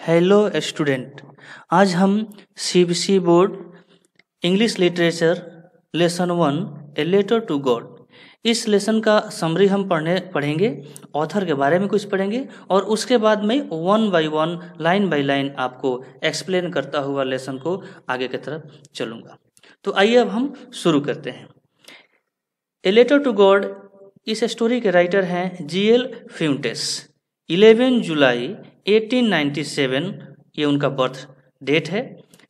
Hello student. आज हम CBSE board English literature lesson 1 a letter to God इस lesson का समरी हम पढ़ेंगे। ऑथर के बारे में कुछ पढ़ेंगे और उसके बाद में 1 बाय 1 लाइन बाय लाइन आपको एक्सप्लेन करता हुआ लेसन को आगे की तरफ चलूँगा। तो आइए अब हम शुरू करते हैं। ए लेटर टू गॉड इस स्टोरी के राइटर हैं जीएल फ्यूंटेस। 11 जुलाई 1897 ये उनका बर्थ डेट है।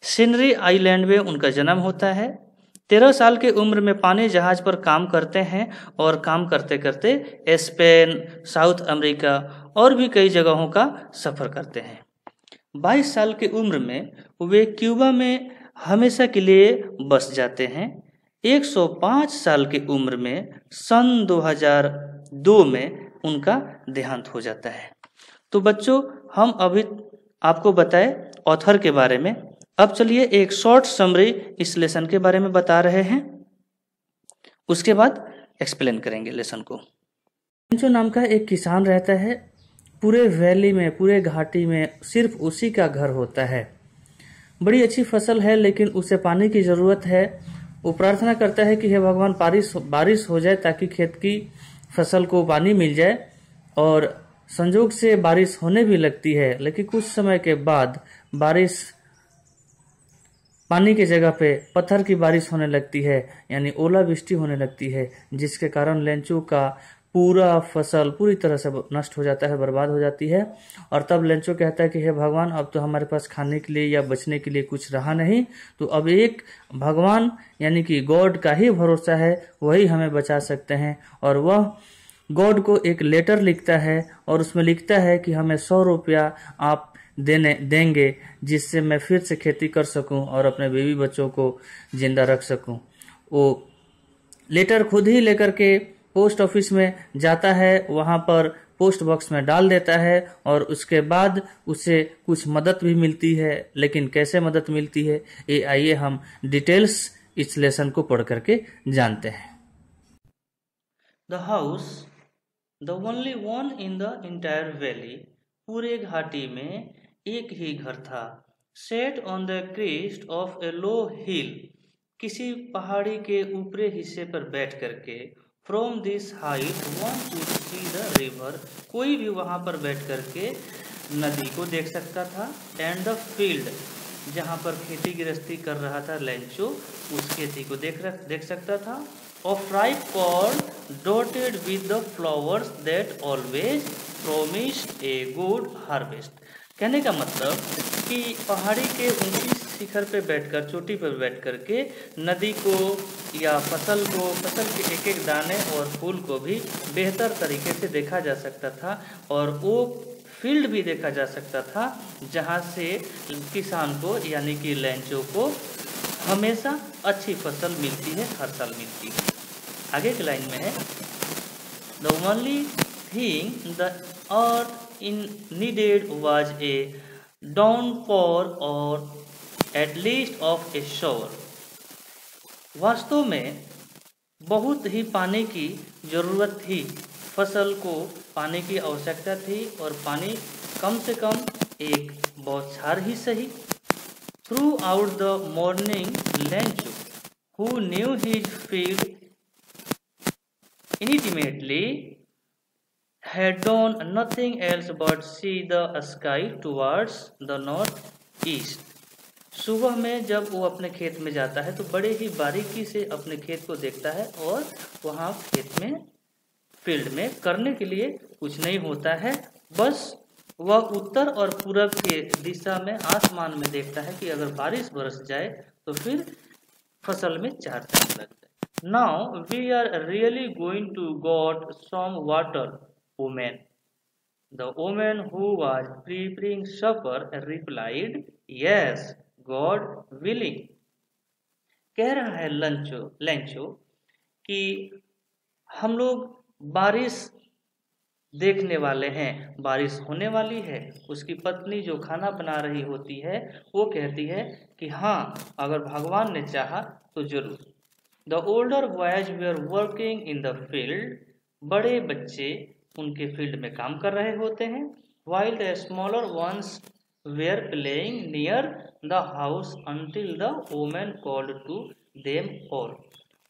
सिनरी आइलैंड में उनका जन्म होता है। 13 साल की उम्र में पानी जहाज पर काम करते हैं और काम करते करते स्पेन, साउथ अमेरिका और भी कई जगहों का सफ़र करते हैं। 22 साल की उम्र में वे क्यूबा में हमेशा के लिए बस जाते हैं। 105 साल की उम्र में सन 2002 में उनका देहांत हो जाता है। तो बच्चों, हम अभी आपको बताए ऑथर के बारे में। अब चलिए एक शॉर्ट समरी इस लेसन के बारे में बता रहे हैं, उसके बाद एक्सप्लेन करेंगे लेसन को। लेंचो नाम का एक किसान रहता है। पूरे वैली में, पूरे घाटी में सिर्फ उसी का घर होता है। बड़ी अच्छी फसल है लेकिन उसे पानी की ज़रूरत है। वो प्रार्थना करता है कि हे भगवान, बारिश हो जाए ताकि खेत की फसल को पानी मिल जाए। और संजोग से बारिश होने भी लगती है, लेकिन कुछ समय के बाद बारिश पानी की जगह पे पत्थर की बारिश होने लगती है, यानी ओलावृष्टि होने लगती है, जिसके कारण लेंचो का पूरा फसल पूरी तरह से नष्ट हो जाता है, बर्बाद हो जाती है। और तब लेंचो कहता है कि हे भगवान, अब तो हमारे पास खाने के लिए या बचने के लिए कुछ रहा नहीं, तो अब एक भगवान यानी कि गॉड का ही भरोसा है, वही हमें बचा सकते हैं। और वह गॉड को एक लेटर लिखता है और उसमें लिखता है कि हमें 100 रुपया आप देंगे, जिससे मैं फिर से खेती कर सकूं और अपने बीवी बच्चों को जिंदा रख सकूं। वो लेटर खुद ही लेकर के पोस्ट ऑफिस में जाता है, वहां पर पोस्ट बॉक्स में डाल देता है और उसके बाद उसे कुछ मदद भी मिलती है। लेकिन कैसे मदद मिलती है, ये आइए हम डिटेल्स इस लेसन को पढ़ करके जानते हैं। The house the only one in the entire valley, पूरे घाटी में एक ही घर था। Set on the crest of a low hill, किसी पहाड़ी के ऊपरी हिस्से पर बैठ करके। From this height one could see the river, कोई भी वहां पर बैठ करके नदी को देख सकता था। एंड द फील्ड, जहां पर खेती गृहस्थी कर रहा था लेंचो, उस खेती को देख सकता था। Of ripe corn dotted with the flowers that always promised a good harvest. कहने का मतलब कि पहाड़ी के ऊंची शिखर पे बैठकर, चोटी पर बैठ करके नदी को या फसल के एक एक दाने और फूल को भी बेहतर तरीके से देखा जा सकता था। और वो फील्ड भी देखा जा सकता था जहाँ से किसान को यानी कि लेंचो को हमेशा अच्छी फसल मिलती है, हर साल मिलती है। आगे की लाइन में है, the only thing the earth in needed was a downpour or at least of a shower। वास्तव में बहुत ही पानी की जरूरत थी, फसल को पानी की आवश्यकता थी और पानी कम से कम एक बौछार ही सही। Through out the morning Lencho, who knew his field intimately, had done nothing else but see the sky towards the north east। सुबह में जब वो अपने खेत में जाता है तो बड़े ही बारीकी से अपने खेत को देखता है और वहाँ खेत में, फील्ड में करने के लिए कुछ नहीं होता है, बस वह उत्तर और पूरब के दिशा में आसमान में देखता है कि अगर बारिश बरस जाए तो फिर फसल में चार चांद लग जाए। Now we are really going to got some water woman। The woman who was preparing supper replied, Yes, God willing। कह रहा है लेंचो कि हम लोग बारिश देखने वाले हैं, बारिश होने वाली है। उसकी पत्नी जो खाना बना रही होती है वो कहती है कि हाँ, अगर भगवान ने चाहा तो जरूर। The older boys were working in the field, बड़े बच्चे उनके फील्ड में काम कर रहे होते हैं। While the smaller ones were playing near the house until the woman called to them all.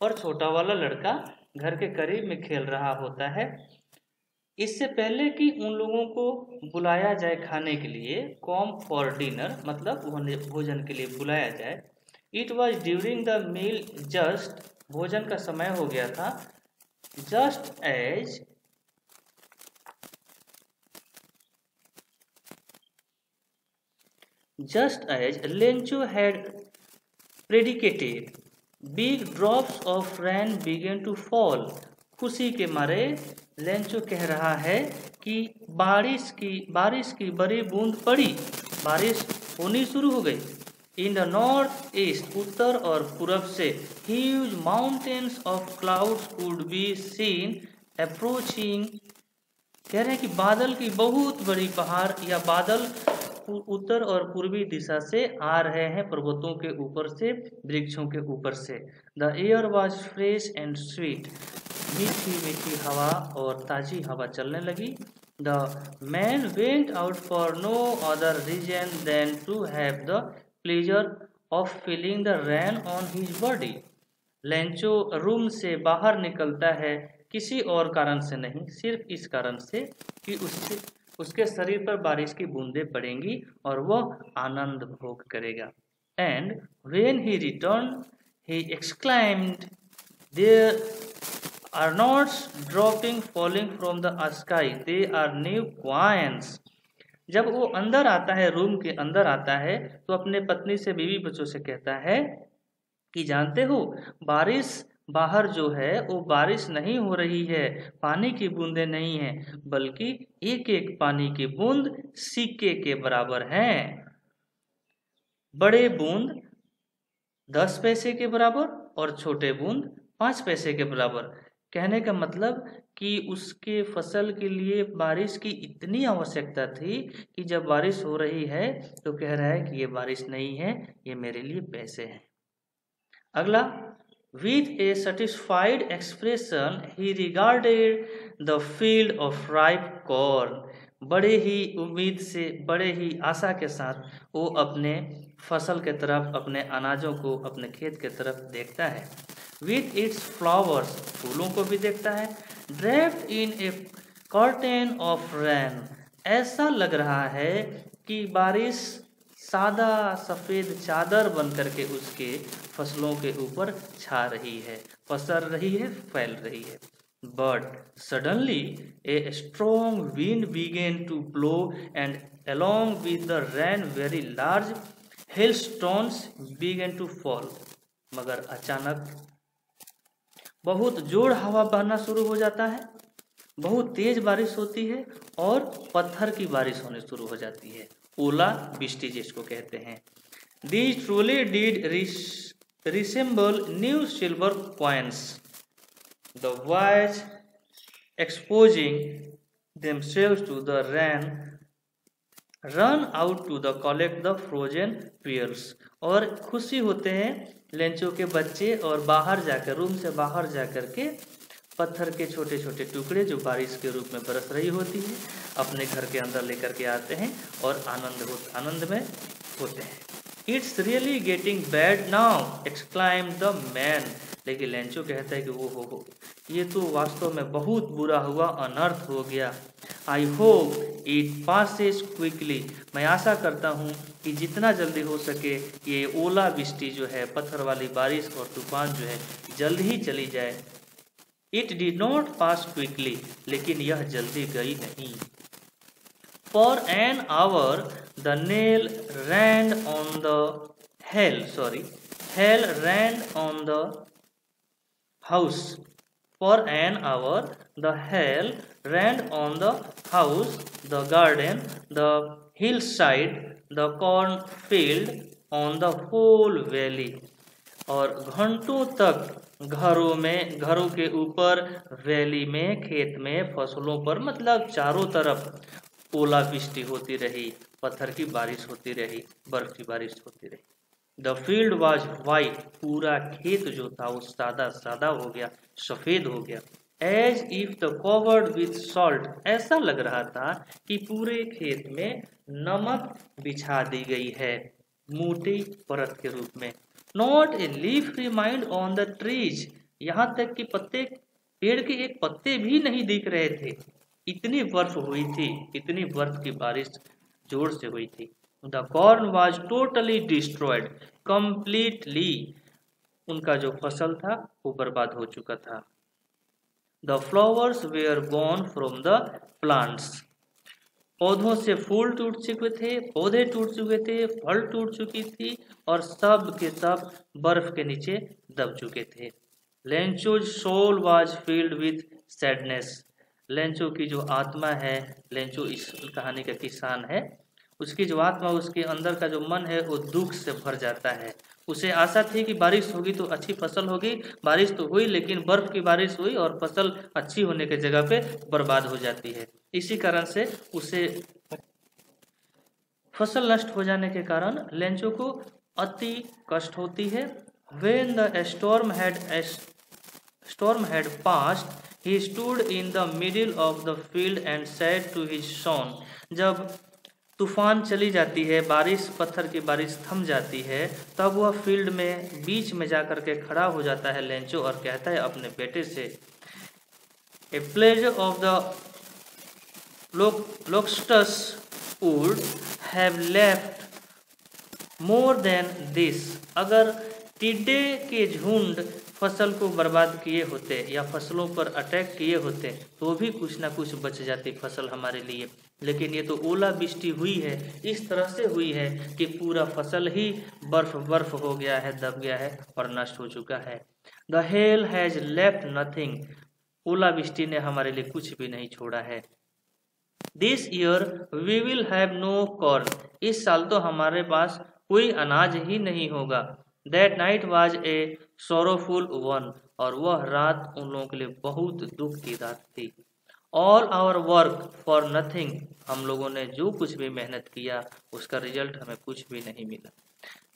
और छोटा वाला लड़का घर के करीब में खेल रहा होता है, इससे पहले कि उन लोगों को बुलाया जाए खाने के लिए, कॉम फॉर डिनर मतलब उन्हें भोजन के लिए बुलाया जाए। It was during the meal just, भोजन का समय हो गया था, just as Lencho had predicated, big drops of rain began to fall. खुशी के मारे लेंचो कह रहा है कि बारिश की बड़ी बूंद पड़ी, बारिश होनी शुरू हो गई। इन द नॉर्थ ईस्ट, उत्तर और पूरब से, huge mountains of clouds could be seen approaching, कह रहे हैं कि बादल की बहुत बड़ी पहाड़ या बादल उत्तर और पूर्वी दिशा से आ रहे हैं, पर्वतों के ऊपर से, वृक्षों के ऊपर से। The air was fresh and sweet, मीठी मीठी हवा और ताजी हवा चलने लगी। The man went out for no other reason than to have the pleasure of feeling the rain on his body. Lencho room से बाहर निकलता है किसी और कारण से नहीं, सिर्फ इस कारण से कि उसके शरीर पर बारिश की बूंदें पड़ेंगी और वह आनंद भोग करेगा। And when he return he exclaimed, there are not dropping falling from the sky, they are new coins. जब वो अंदर आता है, रूम के अंदर आता है, तो अपने पत्नी से, बीवी बच्चों से कहता है कि जानते हो, बारिश बाहर जो है वो बारिश नहीं हो रही है, पानी की बूंदें नहीं है, बल्कि एक एक पानी की बूंद सिक्के के बराबर है। बड़े बूंद 10 पैसे के बराबर और छोटे बूंद 5 पैसे के बराबर। कहने का मतलब कि उसके फसल के लिए बारिश की इतनी आवश्यकता थी कि जब बारिश हो रही है तो कह रहा है कि ये बारिश नहीं है, ये मेरे लिए पैसे हैं। अगला, with a satisfied expression he regarded the field of ripe corn, बड़े ही उम्मीद से, बड़े ही आशा के साथ वो अपने फसल के तरफ, अपने अनाजों को, अपने खेत के तरफ देखता है। with its flowers, फूलों को भी देखता है। draped in a curtain of rain, ऐसा लग रहा है कि बारिश सादा सफेद चादर बन करके उसके फसलों के ऊपर छा रही है, पसर रही है, फैल रही है। But suddenly a strong wind began to blow and along with the rain very large hailstones began to fall. मगर अचानक बहुत जोर हवा बहना शुरू हो जाता है, बहुत तेज बारिश होती है और पत्थर की बारिश होने शुरू हो जाती है, ओला वृष्टि जिसको कहते हैं। These truly did resemble new silver coins. The boys exposing themselves to the rain run out to the collect the frozen pearls. और खुशी होते हैं लेंचो के बच्चे और बाहर जाकर, रूम से बाहर जाकर के पत्थर के छोटे छोटे टुकड़े जो बारिश के रूप में बरस रही होती है अपने घर के अंदर लेकर के आते हैं और आनंद में होते हैं। It's really getting bad now, exclaimed the man. लेकिन लेंचो कहता है कि वो हो, ये तो वास्तव में बहुत बुरा हुआ, अनर्थ हो गया। I hope it passes quickly, मैं आशा करता हूँ कि जितना जल्दी हो सके ये ओला वृष्टि जो है, पत्थर वाली बारिश और तूफान जो है, जल्द ही चली जाए। It did not pass quickly, लेकिन यह जल्दी गई नहीं। For an hour the hail rained on the house. For an hour the hail rained on the house, the garden, the hillside, the cornfield, on the whole valley. और घंटों तक घरों के ऊपर, वैली में, खेत में, फसलों पर, मतलब चारों तरफ ओलावृष्टि होती रही, पत्थर की बारिश होती रही, बर्फ की बारिश होती रही। द फील्ड वॉज वाइट, पूरा खेत जो था वो सादा सादा हो गया, सफेद हो गया। As if the covered with salt, ऐसा लग रहा था कि पूरे खेत में नमक बिछा दी गई है मोटी परत के रूप में। Not a leaf remind on the trees, यहाँ तक कि पत्ते, पेड़ के एक पत्ते भी नहीं दिख रहे थे। इतनी बर्फ हुई थी, इतनी बर्फ की बारिश जोर से हुई थी। The corn was totally destroyed, completely, उनका जो फसल था वो बर्बाद हो चुका था। The flowers were gone from the plants, पौधों से फूल टूट चुके थे, पौधे टूट चुके थे, फल टूट चुकी थी और सब के सब बर्फ के नीचे दब चुके थे। Lencho's soul was filled with sadness, Lencho की जो आत्मा है, लेंचो इस कहानी का किसान है, उसकी जो आत्मा, उसके अंदर का जो मन है वो दुख से भर जाता है। उसे आशा थी कि बारिश होगी तो अच्छी फसल होगी, बारिश तो हुई लेकिन बर्फ की बारिश हुई और फसल अच्छी होने के जगह पे बर्बाद हो जाती है। इसी कारण से उसे फसल नष्ट हो जाने के कारण लेंचो को अति कष्ट होती है। When the storm had passed, he stood in the middle of the field and said to his son, जब तूफान चली जाती है, बारिश, पत्थर की बारिश थम जाती है, तब वह फील्ड में बीच में जाकर के खड़ा हो जाता है लेंचो और कहता है अपने बेटे से, a plague of the locusts would have left more than this, अगर टिड्डे के झुंड फसल को बर्बाद किए होते या फसलों पर अटैक किए होते तो भी कुछ ना कुछ बच जाती फसल हमारे लिए, लेकिन ये तो ओलावृष्टि हुई है, इस तरह से हुई है कि पूरा फसल ही बर्फ हो गया है, दब गया है और नष्ट हो चुका है। The hail has left nothing, ओलावृष्टि ने हमारे लिए कुछ भी नहीं छोड़ा है। This year we will have no corn, इस साल तो हमारे पास कोई अनाज ही नहीं होगा। That night was a sorrowful one, और वह रात उन लोगों के लिए बहुत दुख की रात थी। All our work for nothing, हम लोगों ने जो कुछ भी मेहनत किया उसका रिजल्ट हमें कुछ भी नहीं मिला।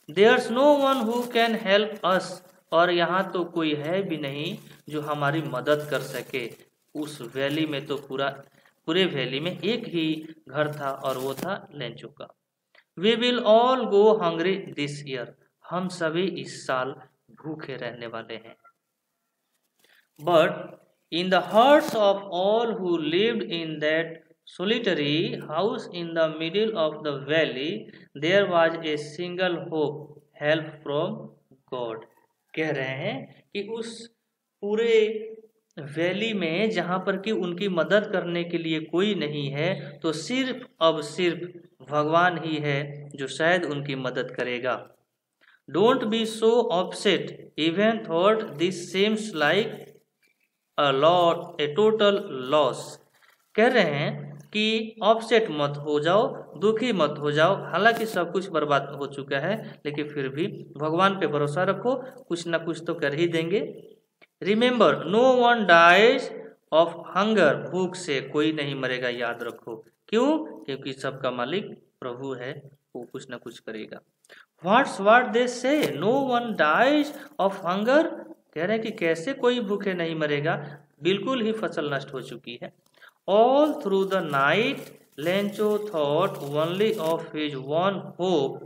There's no one who can help us, और यहाँ तो कोई है भी नहीं जो हमारी मदद कर सके। उस वैली में तो पूरे वैली में एक ही घर था और वो था लेंचो का। We will all go hungry this year, हम सभी इस साल भूखे रहने वाले हैं। But in the hearts of all who lived in that solitary house in the middle of the valley, there was a single hope, help from God। कह रहे हैं कि उस पूरे वैली में जहाँ पर कि उनकी मदद करने के लिए कोई नहीं है, तो सिर्फ भगवान ही है जो शायद उनकी मदद करेगा। Don't be so upset, even thought this seems like a total loss। कह रहे हैं कि ऑफसेट मत हो जाओ, दुखी मत हो जाओ, हालांकि सब कुछ बर्बाद हो चुका है, लेकिन फिर भी भगवान पे भरोसा रखो, कुछ ना कुछ तो कर ही देंगे। Remember no one dies of hunger, भूख से कोई नहीं मरेगा, याद रखो। क्यों? क्योंकि सबका मालिक प्रभु है, वो कुछ ना कुछ करेगा। What they say, no one dies of hunger, कह रहे हैं कि कैसे कोई भूखे नहीं मरेगा, बिल्कुल ही फसल नष्ट हो चुकी है। All through the night Lencho thought only of his one hope,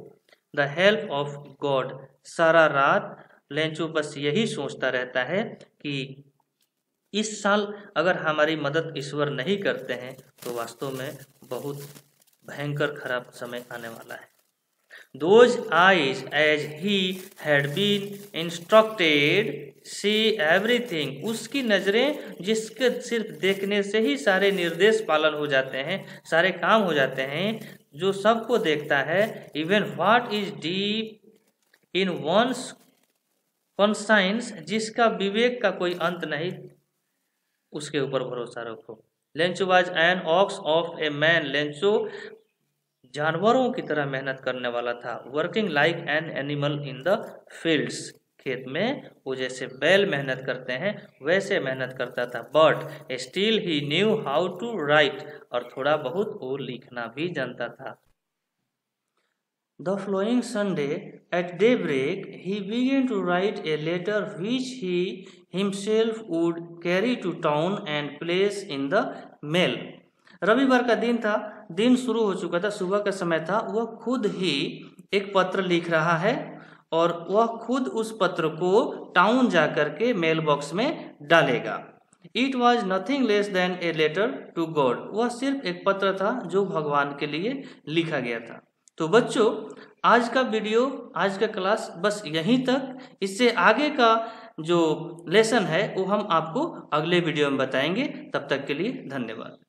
the help of God, सारा रात लेंचो बस यही सोचता रहता है कि इस साल अगर हमारी मदद ईश्वर नहीं करते हैं तो वास्तव में बहुत भयंकर खराब समय आने वाला है। Those eyes, as he had been instructed, see everything, उसकी नजरें जिसके सिर्फ देखने से ही सारे निर्देश पालन हो जाते हैं, सारे काम हो जाते हैं, जो सबको देखता है। Even what is deep in one's conscience, जिसका विवेक का कोई अंत नहीं, उसके ऊपर भरोसा रखो। Lencho was an ox of a man, Lencho जानवरों की तरह मेहनत करने वाला था। Working like an animal in the fields, खेत में वो जैसे बैल मेहनत करते हैं वैसे मेहनत करता था। But still he knew how to write, और थोड़ा बहुत वो लिखना भी जानता था। The following Sunday at daybreak he began to write a letter which he himself would carry to town and place in the mail. रविवार का दिन था, दिन शुरू हो चुका था, सुबह का समय था। वह खुद ही एक पत्र लिख रहा है और वह खुद उस पत्र को टाउन जा करके मेल बॉक्स में डालेगा। It was nothing less than a letter to God. वह सिर्फ एक पत्र था जो भगवान के लिए लिखा गया था। तो बच्चों, आज का वीडियो, आज का क्लास बस यहीं तक। इससे आगे का जो लेसन है वो हम आपको अगले वीडियो में बताएंगे। तब तक के लिए धन्यवाद।